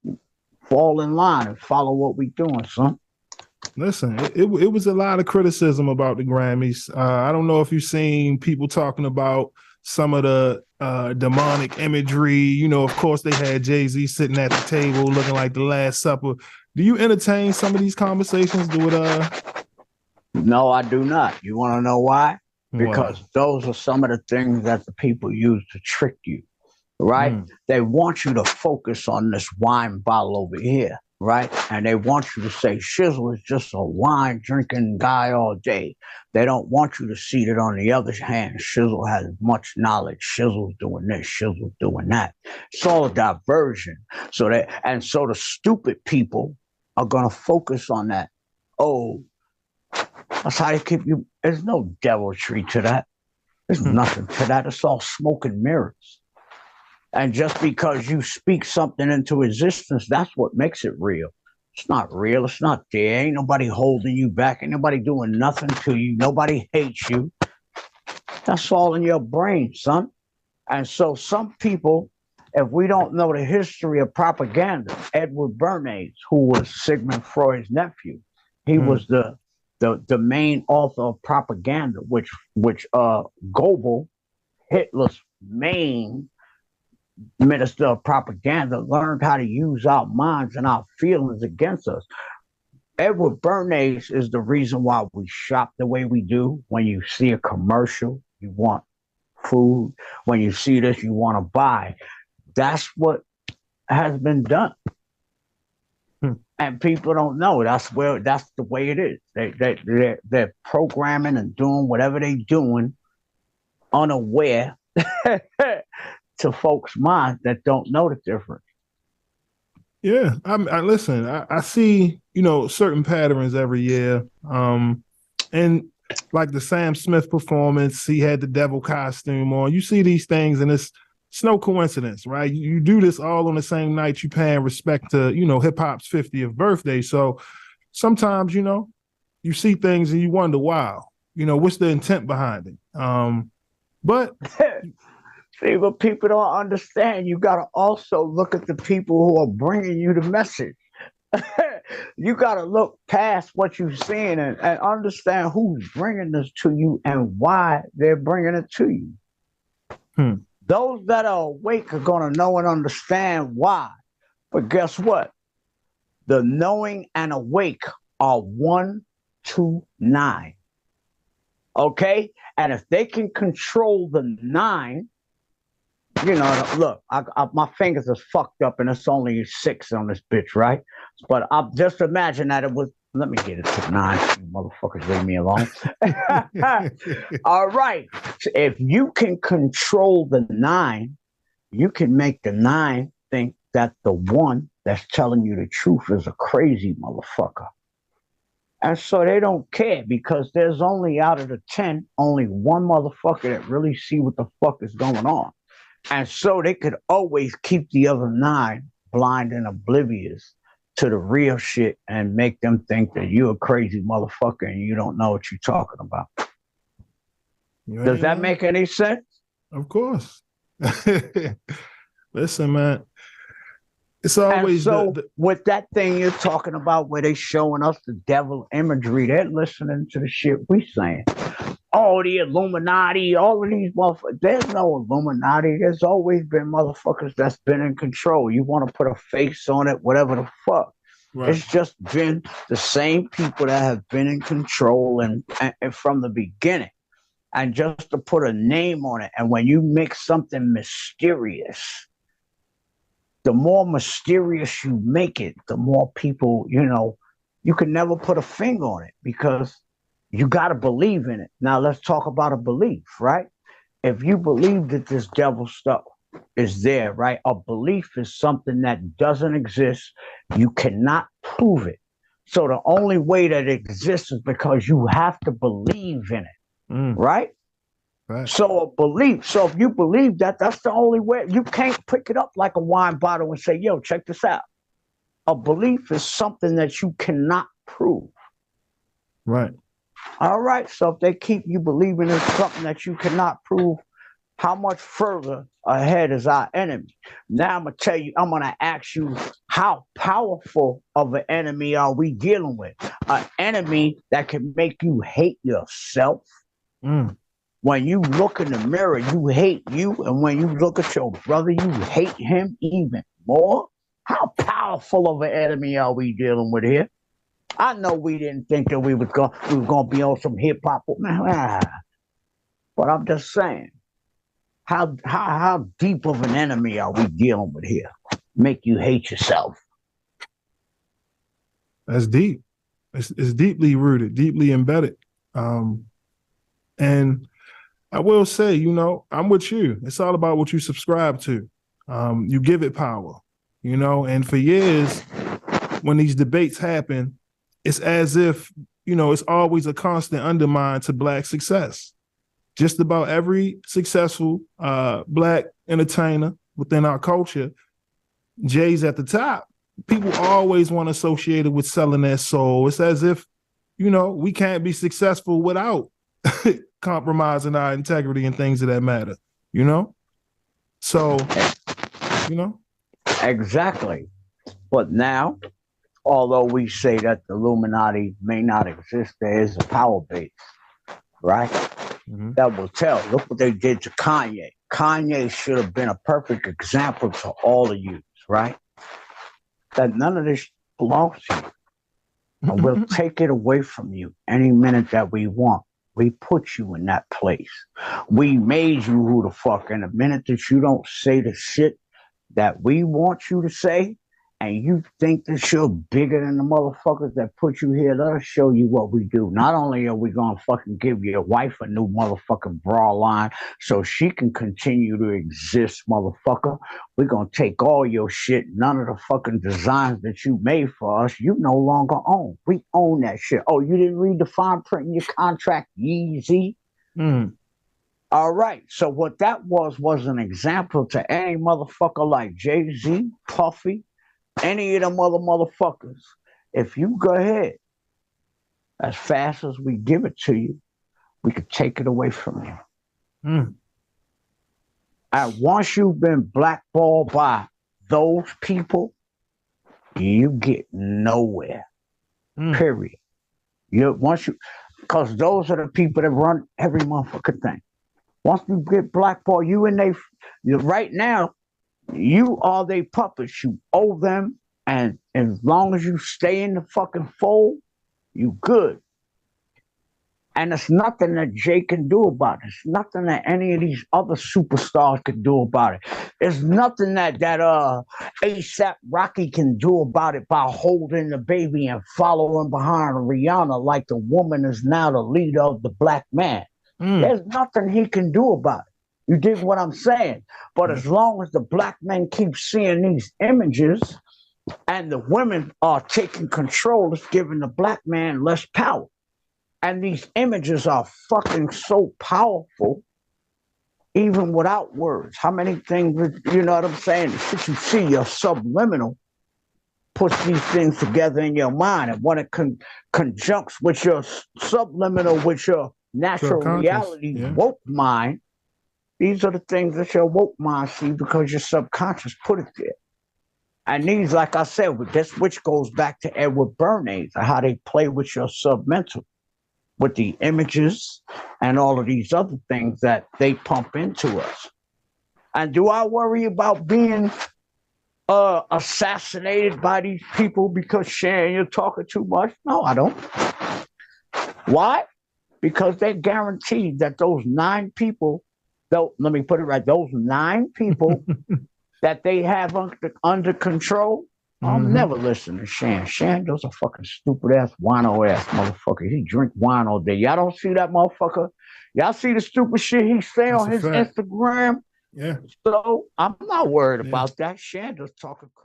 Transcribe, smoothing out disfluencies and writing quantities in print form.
Right. Fall in line and follow what we doing, son. Listen, it was a lot of criticism about the Grammys. I don't know if you've seen people talking about some of the demonic imagery. You know, of course, they had Jay-Z sitting at the table looking like the Last Supper. Do you entertain some of these conversations? No, I do not. You want to know why? Why? Because those are some of the things that the people use to trick you, right? Mm, They want you to focus on this wine bottle over here, right? And they want you to say Shizzle is just a wine drinking guy all day. They don't want you to see that on the other hand, Shizzle has much knowledge. Shizzle's doing this, Shizzle's doing that. It's all a diversion. So the stupid people are gonna focus on that. Oh, that's how they keep you. There's no deviltry to that. There's mm, nothing to that. It's all smoke and mirrors. And just because you speak something into existence, that's what makes it real. It's not real. It's not there. Ain't nobody holding you back. Ain't nobody doing nothing to you. Nobody hates you. That's all in your brain, son. And so some people, if we don't know the history of propaganda, Edward Bernays, who was Sigmund Freud's nephew, he mm. was the main author of propaganda, which Goebbels, Hitler's main minister of propaganda, learned how to use our minds and our feelings against us. Edward Bernays is the reason why we shop the way we do. When you see a commercial, you want food. When you see this, you want to buy. That's what has been done. Hmm. And people don't know. That's the way it is. They're programming and doing whatever they're doing unaware to folks' minds that don't know the difference. Yeah, I listen. I see, certain patterns every year. And like the Sam Smith performance, he had the devil costume on. You see these things, and it's no coincidence, right? You do this all on the same night you paying respect to, hip hop's 50th birthday. So sometimes, you see things and you wonder, wow, what's the intent behind it? But See, but people don't understand. You got to also look at the people who are bringing you the message. You got to look past what you're seeing and understand who's bringing this to you and why they're bringing it to you. hmm. Those that are awake are going to know and understand why. But guess what? The knowing and awake are 1, 2, 9. Okay? And if they can control the 9, look, my fingers are fucked up and it's only 6 on this bitch, right? But I just imagine that it was, let me get it to 9. You motherfuckers leave me alone. All right. So if you can control the 9, you can make the 9 think that the 1 that's telling you the truth is a crazy motherfucker. And so they don't care because there's only out of the 10, only 1 motherfucker that really see what the fuck is going on. And so they could always keep the other 9 blind and oblivious to the real shit and make them think that you're a crazy motherfucker and you don't know what you're talking about. Does that make any sense? Of course. Listen, man. It's always with that thing you're talking about where they showing us the devil imagery, they're listening to the shit we saying. Oh, the Illuminati, all of these motherfuckers. There's no Illuminati. There's always been motherfuckers that's been in control. You want to put a face on it, whatever the fuck. Right. It's just been the same people that have been in control and from the beginning. And just to put a name on it, and when you make something mysterious, the more mysterious you make it, the more people, you can never put a finger on it because you got to believe in it. Now, let's talk about a belief, right? If you believe that this devil stuff is there, right? A belief is something that doesn't exist. You cannot prove it. So the only way that it exists is because you have to believe in it, right? Right. So a belief. So if you believe that, that's the only way. You can't pick it up like a wine bottle and say, yo, check this out. A belief is something that you cannot prove. Right. All right. So if they keep you believing in something that you cannot prove, How much further ahead is our enemy? Now I'm gonna ask you, how powerful of an enemy are we dealing with? An enemy that can make you hate yourself. Mm. When you look in the mirror, you hate you, and when you look at your brother, you hate him even more. How powerful of an enemy are we dealing with here? I know we didn't think that we were gonna be on some hip hop, but I'm just saying, how deep of an enemy are we dealing with here? Make you hate yourself. That's deep. It's deeply rooted, deeply embedded. And I will say, you know, I'm with you. It's all about what you subscribe to. You give it power, you know, and for years, when these debates happen, it's as if, you know, it's always a constant undermine to Black success. Just about every successful Black entertainer within our culture, Jay's at the top. People always want to associate it with selling their soul. It's as if, you know, we can't be successful without compromising our integrity and things of that matter, you know? So, you know? Exactly. But now, although we say that the Illuminati may not exist, there is a power base, right? Mm-hmm. That will tell. Look what they did to Kanye. Kanye should have been a perfect example to all of you, right? That none of this belongs to you. And we'll take it away from you any minute that we want. We put you in that place. We made you who the fuck. And the minute that you don't say the shit that we want you to say, and you think that you're bigger than the motherfuckers that put you here, let us show you what we do. Not only are we gonna fucking give your wife a new motherfucking bra line so she can continue to exist, motherfucker, we're gonna take all your shit. None of the fucking designs that you made for us, you no longer own. We own that shit. Oh, you didn't read the fine print in your contract, Yeezy? All right, so what that was an example to any motherfucker like Jay-Z, Puffy, any of them other motherfuckers. If you go ahead, as fast as we give it to you, we could take it away from you. And once you've been blackballed by those people, you get nowhere. Period. Because those are the people that run every motherfucking thing. Once you get blackballed, right now, you are their puppets. You owe them, and as long as you stay in the fucking fold, you good. And there's nothing that Jay can do about it. There's nothing that any of these other superstars can do about it. There's nothing that ASAP Rocky can do about it by holding the baby and following behind Rihanna like the woman is now the leader of the black man. There's nothing he can do about it. You dig what I'm saying? But as long as the black men keep seeing these images and the women are taking control, it's giving the black man less power. And these images are fucking so powerful, even without words. How many things, you know what I'm saying? The shit you see, your subliminal puts these things together in your mind. And when it conjuncts with your subliminal, with your natural reality, woke mind, these are the things that your woke mind see because your subconscious put it there. And these, like I said, this which goes back to Edward Bernays and how they play with your submental, with the images and all of these other things that they pump into us. And do I worry about being assassinated by these people because, Shan, you're talking too much? No, I don't. Why? Because they're guaranteed that those 9 people, let me put it right, those 9 people that they have under control, I'll never listen to Shan. Shan does a fucking stupid-ass, wino-ass motherfucker. He drink wine all day. Y'all don't see that motherfucker? Y'all see the stupid shit he say on his Instagram? Yeah. So I'm not worried about that. Shan just talking crap.